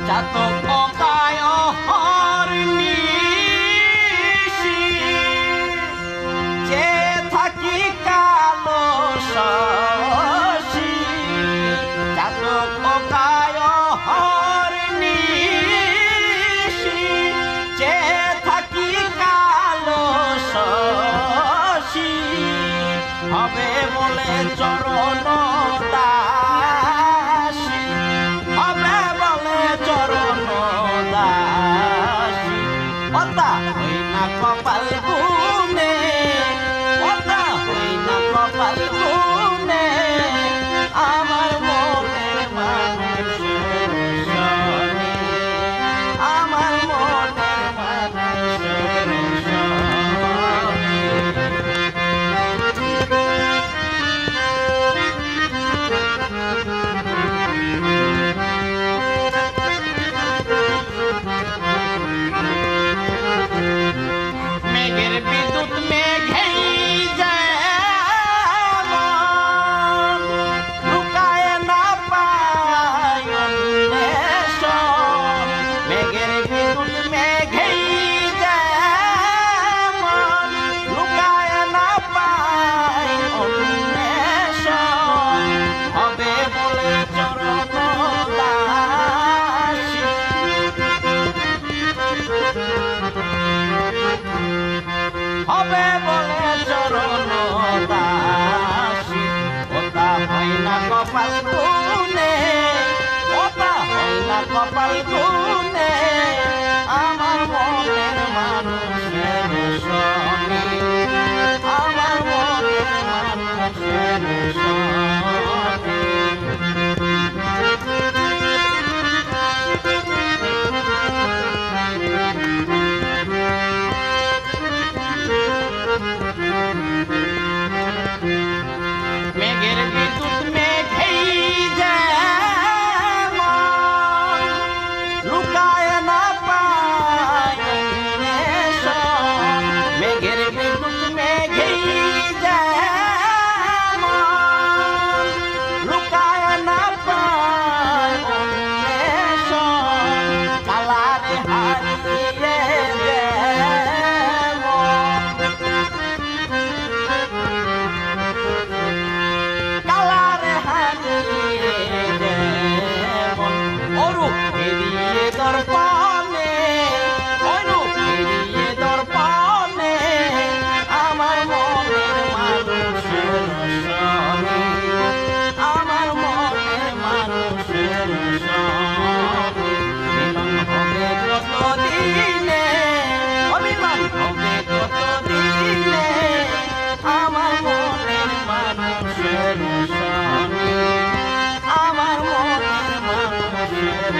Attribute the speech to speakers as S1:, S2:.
S1: চাতক কায় হরনিশি যে থাকি কালো শশী চাতক কায় হরনিশি যে থাকি কালো শশী হবে বলে চরণ দাসী হবে বলে চরণ দাসী ওতা হই না কপাল গুনে ওতা হই না কপাল গুনে আমার মনের মানুষের সনে আমার মনের মানুষের বিদ্যুৎ মেঘেই যেমন লুকায় না পায় অন্বেষণ মেঘের বিদ্যুৎ মেঘেই যেমন লুকায় না পায় অন্বেষণ হবে বলে চরণ দাসী হবে বলে চরণ দাসী ওতা হয় না কপাল গুনে ওতা হয় না কপাল গুনে আমার মনের মানুষের সনে আমার মনের মানুষের সনে মেঘের বিদ্যুৎ মেঘেই যেমন লুকায় না পায় অন্বেষণ মেঘের বিদ্যুৎ মেঘেই যেমন লুকায় না পায় অন্বেষণ কালারে হারিয়ে দর্পণে দর্পণে আমার মনের মানুষের সনে আমার মনের মানুষের সনে মিলন হবে কত দিনে অভিমান হবে কত দিনে আমার মনের মানুষের সনে আমার মনের মানুষের